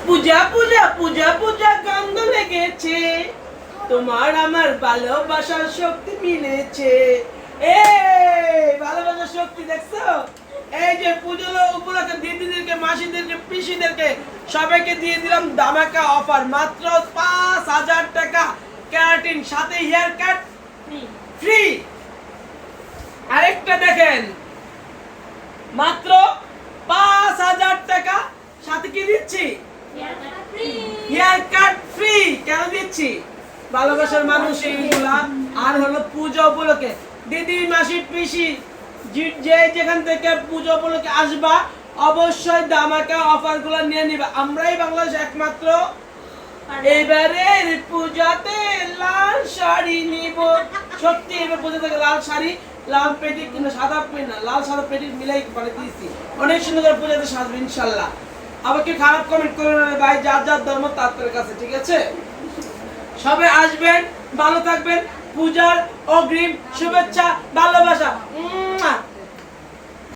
পূজা পূজা পূজা পূজা গন্ধ লেগেছে, তোমার আমার ভালোবাসার শক্তি মিলেছে। এই ভালোবাসার শক্তি দেখছো? এই যে পুজো উপলক্ষে দিদিদেরকে, মাসিদেরকে, পিসিদেরকে সবাইকে দিয়ে দিলাম ধামাকা অফার, মাত্র 5,000 টাকা ক্যারাটিন, সাথে হেয়ার কাট ফ্রি। আরেকটা দেখেন, মাত্র 5,000 টাকা, সাথে কি দিচ্ছি? Hair cut free. কেন দিচ্ছি? ভালোবাসার মানুষ এইগুলা। আর হলো পূজা উপলক্ষে দিদি, মাসি, পিসি যে যেখান থেকে পূজা উপলক্ষে আসবা, অবশ্যই ধামাকা অফার গুলো নিয়ে নিবা। আমরাই বাংলাদেশ একমাত্র এবারের পূজাতে লাল শাড়ি নিব। সত্যি এবার পূজা থেকে লাল শাড়ি, লাল পেটি, কিন্তু সাদা পেটি না, লাল সাদা পেটি মিলাই করে দিয়েছি। অনেক সুন্দর করে পূজাতে সাজবে ইনশাল্লাহ। আবার কি খারাপ কমেন্ট করে ভাই, যার যার ধর্ম তার কাছে, ঠিক আছে? সবাই আসবেন, ভালো থাকবেন। পূজার অগ্রিম শুভেচ্ছা, ভালোবাসা।